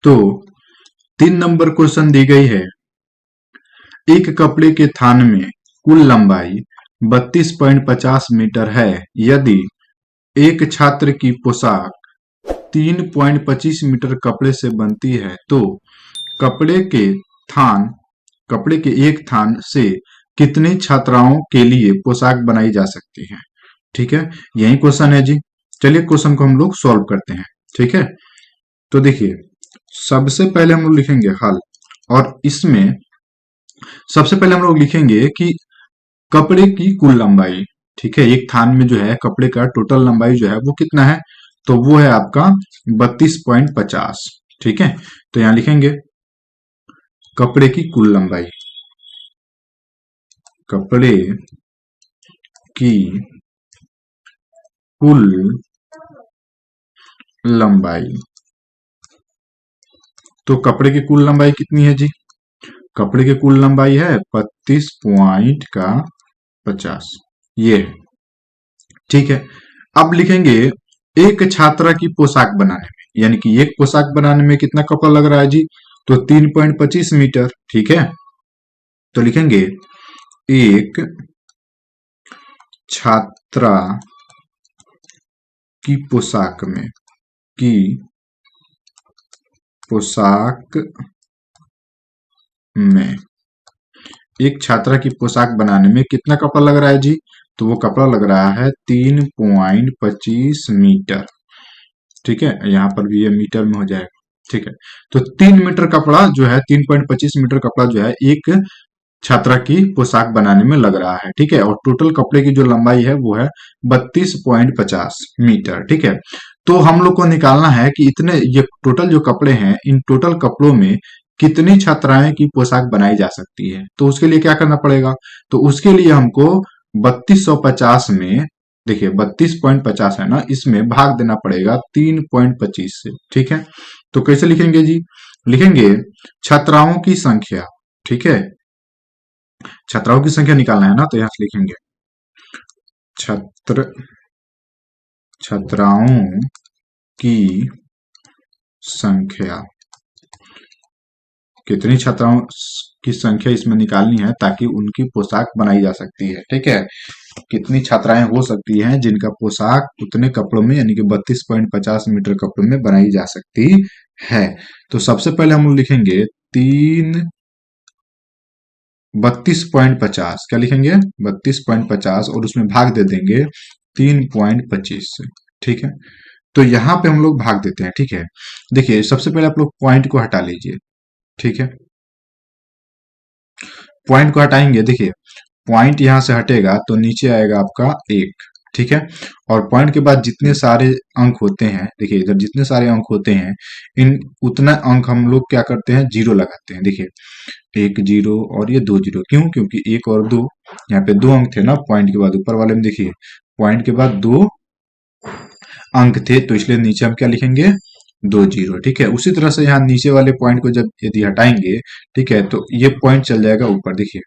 तो 3 number question दी गई है, एक कपड़े के थान में कुल लंबाई 32.50 मीटर है। यदि एक छात्र की पोशाक 3.25 मीटर कपड़े से बनती है तो कपड़े के थान कपड़े के एक थान से कितनी छात्राओं के लिए पोशाक बनाई जा सकती है। ठीक है, यही क्वेश्चन है जी। चलिए क्वेश्चन को हम लोग सॉल्व करते हैं। ठीक है, तो देखिए सबसे पहले हम लोग लिखेंगे हल, और इसमें सबसे पहले हम लोग लिखेंगे कि कपड़े की कुल लंबाई। ठीक है, एक थान में जो है कपड़े का टोटल लंबाई जो है वो कितना है, तो वो है आपका 32.50। ठीक है, तो यहां लिखेंगे कपड़े की कुल लंबाई, कपड़े की कुल लंबाई। तो कपड़े की कुल लंबाई कितनी है जी, कपड़े की कुल लंबाई है 32.50, ये है। ठीक है, अब लिखेंगे एक छात्रा की पोशाक बनाने में, यानी कि एक पोशाक बनाने में कितना कपड़ा लग रहा है जी, तो 3.25 मीटर। ठीक है, तो लिखेंगे एक छात्रा की पोशाक में, की पोशाक में, एक छात्रा की पोशाक बनाने में कितना कपड़ा लग रहा है जी, तो वो कपड़ा लग रहा है 3.25 मीटर। ठीक है, यहाँ पर भी ये मीटर में हो जाएगा। ठीक है, तो 3 मीटर कपड़ा जो है, 3.25 मीटर कपड़ा जो है एक छात्रा की पोशाक बनाने में लग रहा है। ठीक है, और टोटल कपड़े की जो लंबाई है वो है 32.50 मीटर। ठीक है, तो हम लोग को निकालना है कि इतने ये टोटल जो कपड़े हैं, इन टोटल कपड़ों में कितनी छात्राएं की पोशाक बनाई जा सकती है। तो उसके लिए क्या करना पड़ेगा, तो उसके लिए हमको 3250 में, देखिए 32.50 है ना, इसमें भाग देना पड़ेगा 3.25 से। ठीक है, तो कैसे लिखेंगे जी, लिखेंगे छात्राओं की संख्या। ठीक है, छात्राओं की संख्या निकालना है ना, तो यहां से लिखेंगे छात्राओं की संख्या, कितनी छात्राओं की संख्या इसमें निकालनी है ताकि उनकी पोशाक बनाई जा सकती है। ठीक है, कितनी छात्राएं हो सकती हैं जिनका पोशाक उतने कपड़ों में, यानी कि 32.50 मीटर कपड़ों में बनाई जा सकती है। तो सबसे पहले हम लोग लिखेंगे 32.50, क्या लिखेंगे 32.50, और उसमें भाग दे देंगे 3.25 से। ठीक है, तो यहां पे हम लोग भाग देते हैं। ठीक है, देखिए सबसे पहले आप लोग पॉइंट को हटा लीजिए। ठीक है, पॉइंट को हटाएंगे, देखिए पॉइंट यहां से हटेगा तो नीचे आएगा आपका 1। ठीक है, और पॉइंट के बाद जितने सारे अंक होते हैं, देखिए इधर जितने सारे अंक होते हैं, इन उतना अंक हम लोग क्या करते हैं, जीरो लगाते हैं। देखिए 1 0 और ये 2 0, क्यों, क्योंकि 1 और 2, यहाँ पे 2 अंक थे ना पॉइंट के बाद, ऊपर वाले में देखिए पॉइंट के बाद 2 अंक थे, तो इसलिए नीचे हम क्या लिखेंगे 2 0। ठीक है, उसी तरह से यहाँ नीचे वाले पॉइंट को जब यदि हटाएंगे, ठीक है, तो ये पॉइंट चल जाएगा ऊपर। देखिए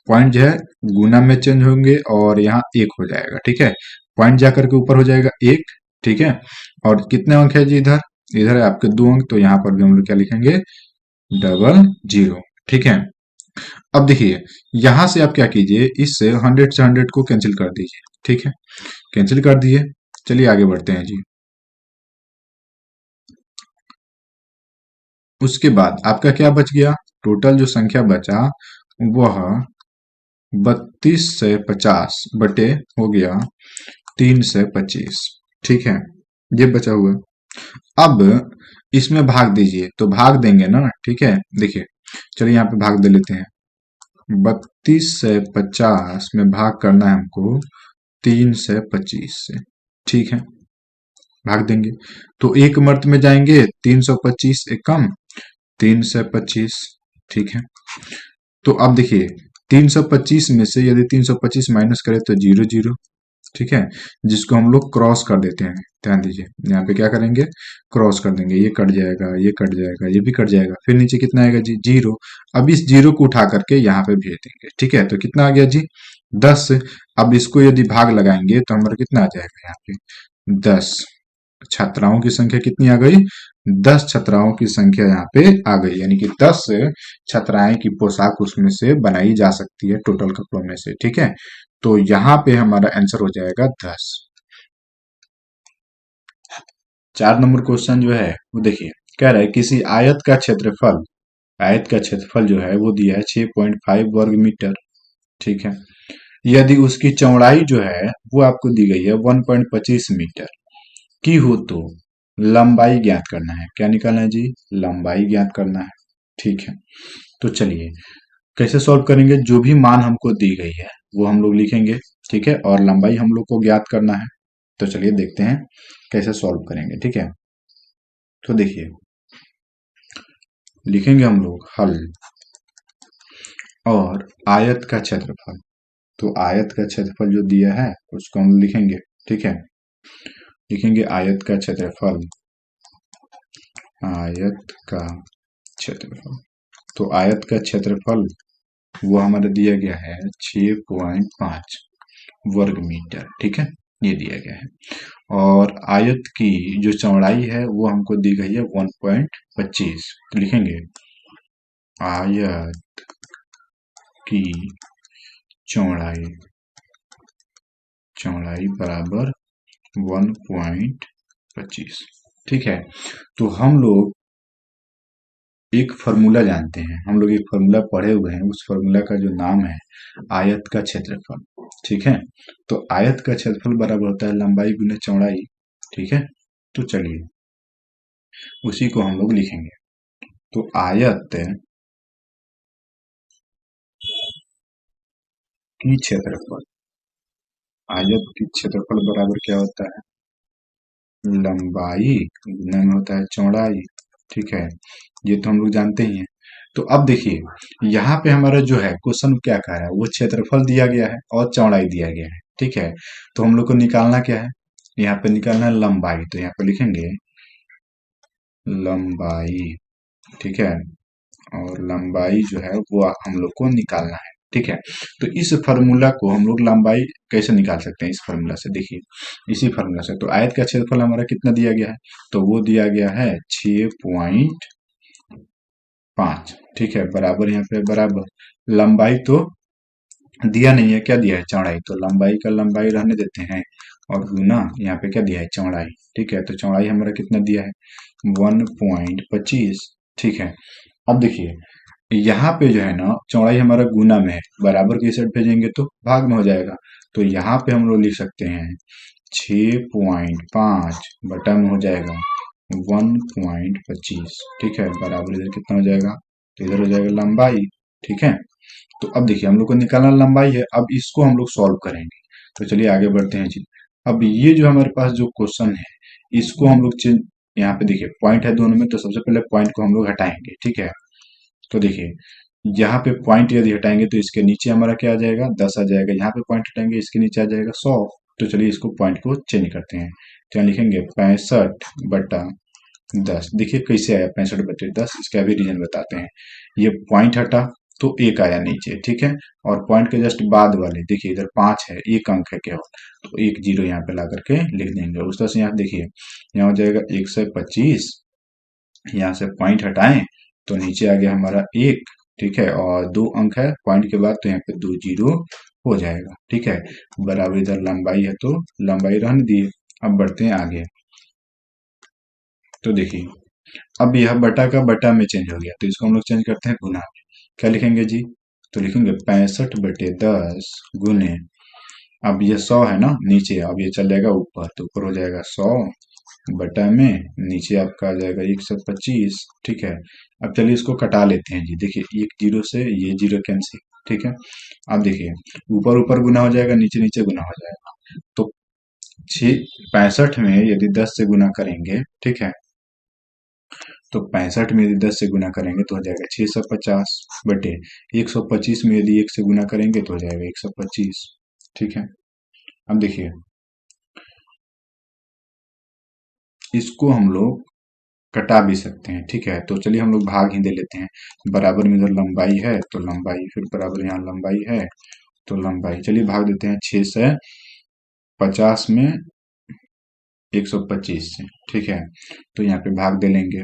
पॉइंट जो है गुना में चेंज होंगे और यहाँ 1 हो जाएगा। ठीक है, पॉइंट जाकर के ऊपर हो जाएगा 1। ठीक है, और कितने अंक है जी इधर, इधर है आपके 2 अंक, तो यहाँ पर भी हम लोग क्या लिखेंगे 00। ठीक है, अब देखिए यहां से आप क्या कीजिए, इससे 100 से 100 को कैंसिल कर दीजिए। ठीक है, कैंसिल कर दिए, चलिए आगे बढ़ते हैं जी। उसके बाद आपका क्या बच गया, टोटल जो संख्या बचा वह 32 से 50 बटे हो गया 3 से 25। ठीक है, ये बचा हुआ, अब इसमें भाग दीजिए, तो भाग देंगे ना। ठीक है, देखिए चलिए यहाँ पे भाग दे लेते हैं, 32 से 50 में भाग करना है हमको 3 से 25 से। ठीक है, भाग देंगे तो एक मर्त में जाएंगे, 325 एक कम 3 से 25। ठीक है, तो अब देखिए 325 में से यदि 325 माइनस करें तो 0 0। ठीक है, जिसको हम लोग क्रॉस कर देते हैं। ध्यान दीजिए यहाँ पे क्या करेंगे, क्रॉस कर देंगे, ये कट जाएगा, ये कट जाएगा, ये भी कट जाएगा, फिर नीचे कितना आएगा जी 0। अब इस 0 को उठा करके यहाँ पे भेज देंगे। ठीक है, तो कितना आ गया जी 10। अब इसको यदि भाग लगाएंगे तो हमारा कितना आ जाएगा यहाँ पे 10। छात्राओं की संख्या कितनी आ गई? 10 छात्राओं की संख्या यहाँ पे आ गई, यानी कि 10 छात्राएं की पोशाक उसमें से बनाई जा सकती है टोटल कपड़ों में से। ठीक है, तो यहाँ पे हमारा आंसर हो जाएगा 10। 4 नंबर क्वेश्चन जो है वो देखिए, कह रहा है किसी आयत का क्षेत्रफल जो है वो दिया है 6.5 वर्ग मीटर। ठीक है, यदि उसकी चौड़ाई जो है वो आपको दी गई है 1.25 मीटर की हो तो लंबाई ज्ञात करना है। क्या निकालना है जी? लंबाई ज्ञात करना है। ठीक है, तो चलिए कैसे सॉल्व करेंगे? जो भी मान हमको दी गई है वो हम लोग लिखेंगे। ठीक है, और लंबाई हम लोग को ज्ञात करना है। तो चलिए देखते हैं कैसे सॉल्व करेंगे। ठीक है, तो देखिए लिखेंगे हम लोग हल और आयत का क्षेत्रफल। तो आयत का क्षेत्रफल जो दिया है उसको हम लिखेंगे। ठीक है, लिखेंगे आयत का क्षेत्रफल, आयत का क्षेत्रफल। तो आयत का क्षेत्रफल वो हमारा दिया गया है 6.5 वर्ग मीटर। ठीक है, ये दिया गया है। और आयत की जो चौड़ाई है वो हमको दी गई है 1.25। तो लिखेंगे आयत की चौड़ाई, चौड़ाई बराबर 1.25। ठीक है, तो हम लोग एक फॉर्मूला जानते हैं, हम लोग एक फॉर्मूला पढ़े हुए हैं, उस फॉर्मूला का जो नाम है आयत का क्षेत्रफल। ठीक है, तो आयत का क्षेत्रफल बराबर होता है लंबाई गुने चौड़ाई। ठीक है, तो चलिए उसी को हम लोग लिखेंगे। तो आयत की क्षेत्रफल, आयत की क्षेत्रफल बराबर क्या होता है? लंबाई गुना में होता है चौड़ाई। ठीक है, ये तो हम लोग जानते ही हैं। तो अब देखिए यहाँ पे हमारा जो है क्वेश्चन क्या कह रहा है, वो क्षेत्रफल दिया गया है और चौड़ाई दिया गया है। ठीक है, तो हम लोग को निकालना क्या है? यहाँ पे निकालना है लंबाई। तो यहाँ पे लिखेंगे लंबाई। ठीक है, और लंबाई जो है वो हम लोग को निकालना है। ठीक है, तो इस फार्मूला को हम लोग लंबाई कैसे निकाल सकते हैं? इस फार्मूला से देखिए, इसी फार्मूला से। तो आयत का क्षेत्रफल हमारा कितना दिया गया है? तो वो दिया गया है 6.5। ठीक है, बराबर यहाँ पे बराबर लंबाई तो दिया नहीं है, क्या दिया है? चौड़ाई। तो लंबाई का लंबाई रहने देते हैं और गुना यहाँ पे क्या दिया है? चौड़ाई। ठीक है, तो चौड़ाई हमारा कितना दिया है? 1.25। ठीक है, अब देखिए यहाँ पे जो है ना चौड़ाई हमारा गुना में है, बराबर की साइड भेजेंगे तो भाग में हो जाएगा। तो यहाँ पे हम लोग लिख सकते हैं 6.5 बटा में हो जाएगा 1.25। ठीक है, बराबर इधर कितना हो जाएगा? तो इधर हो जाएगा लंबाई। ठीक है, तो अब देखिए हम लोग को निकालना लंबाई है, अब इसको हम लोग सॉल्व करेंगे। तो चलिए आगे बढ़ते हैं जी। अब ये जो हमारे पास जो क्वेश्चन है इसको हम लोग चेंज, यहाँ पे देखिए पॉइंट है दोनों में, तो सबसे पहले पॉइंट को हम लोग हटाएंगे। ठीक है, तो देखिए यहाँ पे पॉइंट यदि हटाएंगे तो इसके नीचे हमारा क्या आ जाएगा? 10 आ जाएगा। यहाँ पे पॉइंट हटाएंगे इसके नीचे आ जाएगा 100। तो चलिए इसको पॉइंट को चेंज करते हैं। तो यहाँ लिखेंगे 65/10। देखिए कैसे आया 65/10, इसका भी रीजन बताते हैं। ये पॉइंट हटा तो एक आया नीचे। ठीक है, और पॉइंट के जस्ट बाद वाले देखिए इधर 5 है, एक अंक है केवल, तो एक जीरो यहाँ पे ला करके लिख देंगे। उस तरह से यहाँ देखिए यहाँ हो जाएगा 125। यहाँ से पॉइंट हटाएं तो नीचे आ गया हमारा एक। ठीक है, और दो अंक है पॉइंट के बाद, तो यहाँ पे दो जीरो हो जाएगा। ठीक है, बराबर इधर लंबाई है तो लंबाई रहने दिए। अब बढ़ते हैं आगे। तो देखिए अब यह बटा का बटा में चेंज हो गया, तो इसको हम लोग चेंज करते हैं गुना में। क्या लिखेंगे जी? तो लिखेंगे 65/10 गुने, अब ये 100 है ना नीचे, अब ये चल जाएगा ऊपर, तो ऊपर हो जाएगा 100 बटा में नीचे आपका आ जाएगा 125। ठीक है, अब चलिए इसको कटा लेते हैं जी। देखिए एक जीरो से ये जीरो कैंसिल। ठीक है, अब देखिए ऊपर ऊपर गुना हो जाएगा, नीचे नीचे गुना हो जाएगा। तो 65 में यदि 10 से गुना करेंगे, ठीक है, तो 65 में यदि 10 से गुना करेंगे तो हो जाएगा 650 बटे 125 में यदि 1 से गुना करेंगे तो हो जाएगा 125। ठीक है, अब देखिए इसको हम लोग कटा भी सकते हैं। ठीक है, तो चलिए हम लोग भाग ही दे लेते हैं। बराबर में इधर लंबाई है तो लंबाई, फिर बराबर यहाँ लंबाई है तो लंबाई, चलिए भाग देते हैं। 6 से 50 में 125 से, ठीक है। तो यहाँ पे भाग दे लेंगे,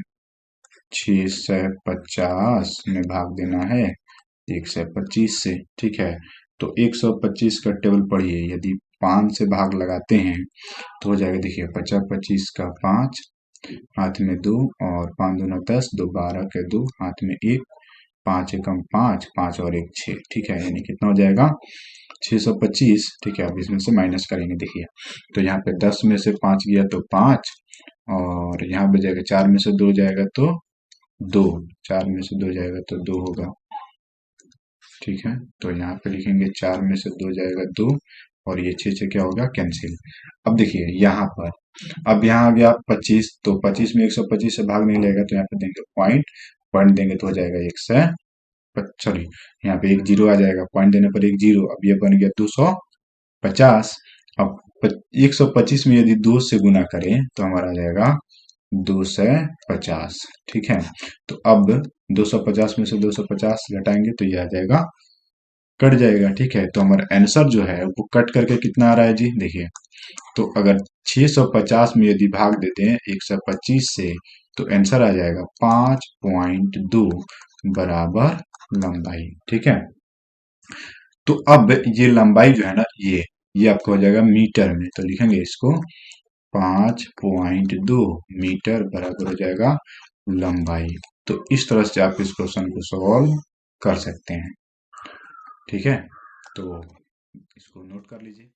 650 में भाग देना है 125 से, ठीक है। तो 125 का टेबल पढ़िए, यदि 5 से भाग लगाते हैं तो हो जाएगा, देखिए 50 25 का 5, हाथ में 2 और 5 दूना 10, 2 12 के 2, हाथ में 1, 5 एकम 5, 5 और 1 6, ठीक है। यानी कितना हो जाएगा 625, ठीक है। अब इसमें से माइनस करेंगे, देखिए तो यहाँ पे 10 में से 5 गया तो 5, और यहाँ पे जाएगा 4 में से 2 जाएगा तो 2, 4 में से 2 जाएगा तो 2 होगा, ठीक है। तो यहाँ पे लिखेंगे 4 में से 2 जाएगा 2, और ये 6 क्या होगा कैंसिल। अब देखिए यहाँ पर, अब यहाँ आ गया 25, तो 25 में 125 से भाग नहीं लेगा, तो यहाँ पे देंगे पॉइंट, पॉइंट देंगे तो हो जाएगा 1 से, सॉरी यहाँ पे एक जीरो आ जाएगा, पॉइंट देने पर एक जीरो। अब ये बन गया 250। अब 125 में यदि 2 से गुना करें तो हमारा आ जाएगा 250, ठीक है। तो अब 250 में से 250 घटाएंगे तो ये आ जाएगा, कट जाएगा, ठीक है। तो हमारा आंसर जो है वो कट करके कितना आ रहा है जी, देखिए तो अगर 650 में यदि भाग देते हैं 125 से, तो आंसर आ जाएगा 5.2 बराबर लंबाई, ठीक है। तो अब ये लंबाई जो है ना, ये आपको हो जाएगा मीटर में, तो लिखेंगे इसको 5.2 मीटर बराबर हो जाएगा लंबाई। तो इस तरह से आप इस क्वेश्चन को सॉल्व कर सकते हैं, ठीक है। तो इसको नोट कर लीजिए।